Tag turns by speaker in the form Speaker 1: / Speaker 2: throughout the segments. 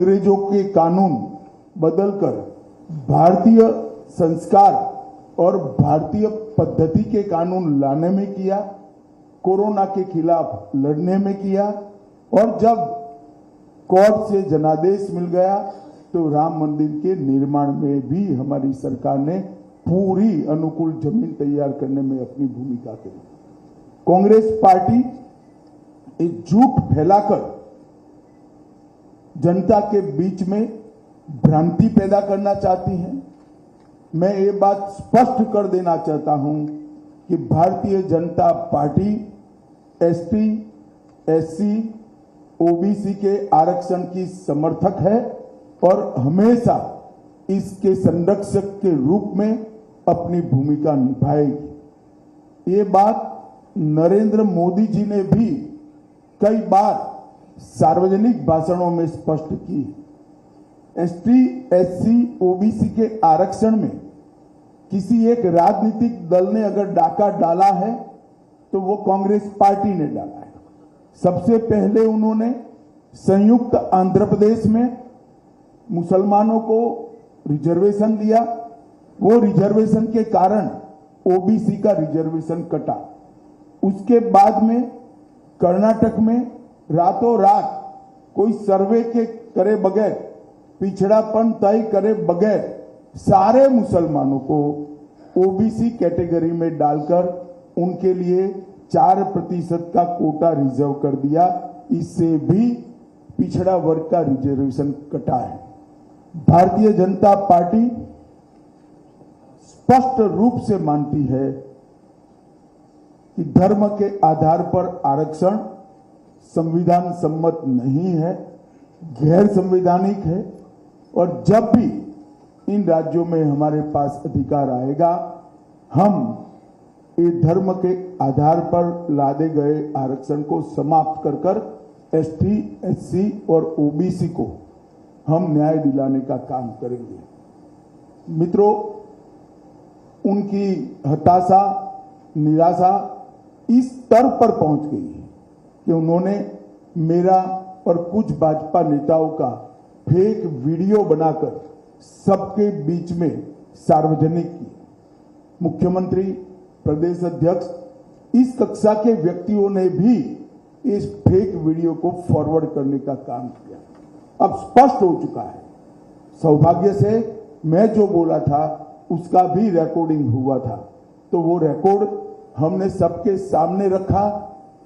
Speaker 1: अंग्रेजों के कानून बदलकर भारतीय संस्कार और भारतीय पद्धति के कानून लाने में किया, कोरोना के खिलाफ लड़ने में किया, और जब कोर्ट से जनादेश मिल गया तो राम मंदिर के निर्माण में भी हमारी सरकार ने पूरी अनुकूल जमीन तैयार करने में अपनी भूमिका करी। कांग्रेस पार्टी एक झूठ फैलाकर जनता के बीच में भ्रांति पैदा करना चाहती है। मैं ये बात स्पष्ट कर देना चाहता हूं कि Bharatiya Janata party ST, SC, OBC के आरक्षण की समर्थक है और हमेशा इसके संरक्षक के रूप में अपनी भूमिका निभाएगी। ये बात नरेंद्र मोदी जी ने भी कई बार सार्वजनिक भाषणों में स्पष्ट की। एसटी, एससी, ओबीसी के आरक्षण में किसी एक राजनीतिक दल ने अगर डाका डाला है तो वो कांग्रेस पार्टी ने डाला है। सबसे पहले उन्होंने संयुक्त आंध्र प्रदेश में मुसलमानों को रिजर्वेशन दिया। वो रिजर्वेशन के कारण ओबीसी का रिजर्वेशन कटा। उसके बाद में कर्नाटक में रातों रात कोई सर्वे के करे बगैर, पिछड़ापन तय करे बगैर सारे मुसलमानों को ओबीसी कैटेगरी में डालकर उनके लिए 4% का कोटा रिजर्व कर दिया। इससे भी पिछड़ा वर्ग का रिजर्वेशन कटा है। भारतीय जनता पार्टी स्पष्ट रूप से मानती है कि धर्म के आधार पर आरक्षण संविधान सम्मत नहीं है, गैर संवैधानिक है, और जब भी इन राज्यों में हमारे पास अधिकार आएगा हम ये धर्म के आधार पर लादे गए आरक्षण को समाप्त कर कर एसटी, एससी और ओबीसी को हम न्याय दिलाने का काम करेंगे। मित्रों, उनकी हताशा, निराशा इस स्तर पर पहुंच गई है कि उन्होंने मेरा और कुछ भाजपा नेताओं का फेक वीडियो बनाकर सबके बीच में सार्वजनिक किया। मुख्यमंत्री, प्रदेश अध्यक्ष, इस कक्षा के व्यक्तियों ने भी इस फेक वीडियो को फॉरवर्ड करने का काम किया। अब स्पष्ट हो चुका है। सौभाग्य से मैं जो बोला था उसका भी रिकॉर्डिंग हुआ था, तो वो रिकॉर्ड हमने सबके सामने रखा।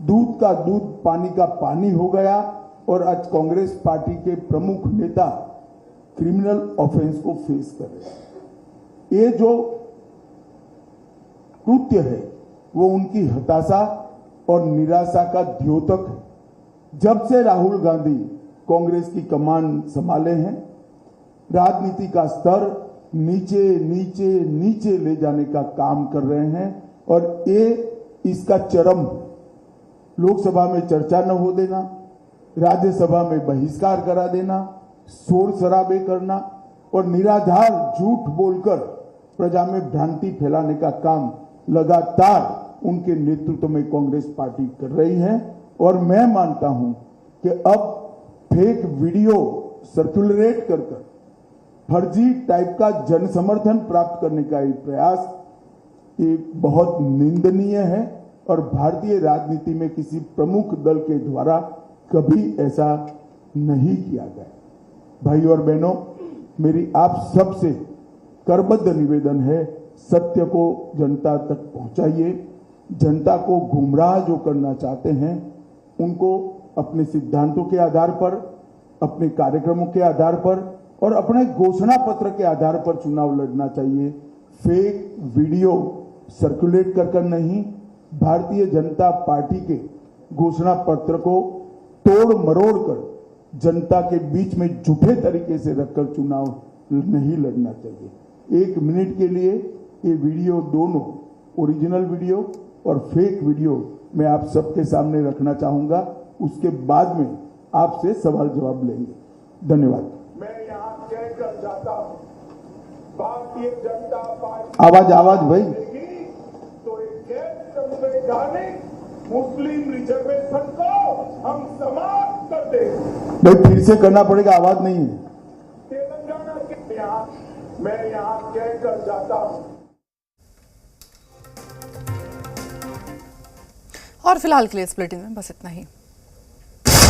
Speaker 1: दूध का दूध, पानी का पानी हो गया और आज कांग्रेस पार्टी के प्रमुख नेता क्रिमिनल ऑफेंस को फेस कर रहे हैं। ये जो कृत्य है वो उनकी हताशा और निराशा का द्योतक है। जब से राहुल गांधी कांग्रेस की कमान संभाले हैं, राजनीति का स्तर नीचे नीचे नीचे ले जाने का काम कर रहे हैं और ये इसका चरम है। लोकसभा में चर्चा न हो देना, राज्यसभा में बहिष्कार करा देना, शोर शराबे करना और निराधार झूठ बोलकर प्रजा में भ्रांति फैलाने का काम लगातार उनके नेतृत्व में कांग्रेस पार्टी कर रही है। और मैं मानता हूं कि अब फेक वीडियो सर्कुलेट कर फर्जी टाइप का जन समर्थन प्राप्त करने का ये प्रयास ये बहुत निंदनीय है और भारतीय राजनीति में किसी प्रमुख दल के द्वारा कभी ऐसा नहीं किया गया। भाई और बहनों, मेरी आप सबसे करबद्ध निवेदन है, सत्य को जनता तक पहुंचाइए। जनता को गुमराह जो करना चाहते हैं उनको अपने सिद्धांतों के आधार पर, अपने कार्यक्रमों के आधार पर और अपने घोषणा पत्र के आधार पर चुनाव लड़ना चाहिए। फेक वीडियो सर्कुलेट कर नहीं, भारतीय जनता पार्टी के घोषणा पत्र को तोड़ मरोड़ कर जनता के बीच में झूठे तरीके से रखकर चुनाव नहीं लड़ना चाहिए। 1 मिनट के लिए ये वीडियो, दोनों ओरिजिनल वीडियो और फेक वीडियो मैं आप सबके सामने रखना चाहूंगा। उसके बाद में आपसे सवाल जवाब लेंगे। धन्यवाद।
Speaker 2: मैं यहाँ कहकर जाता हूँ, भारतीय जनता पार्टी
Speaker 1: आवाज भाई
Speaker 2: तो एक गैर संवैधानिक मुस्लिम रिजर्वेशन को हम समाप्त कर दे।
Speaker 1: भाई फिर से करना पड़ेगा, आवाज नहीं है।
Speaker 2: तेलंगाना के मैं यहाँ कहकर जाता हूँ।
Speaker 3: और फिलहाल के लिए इस बुलेटिन में बस इतना ही।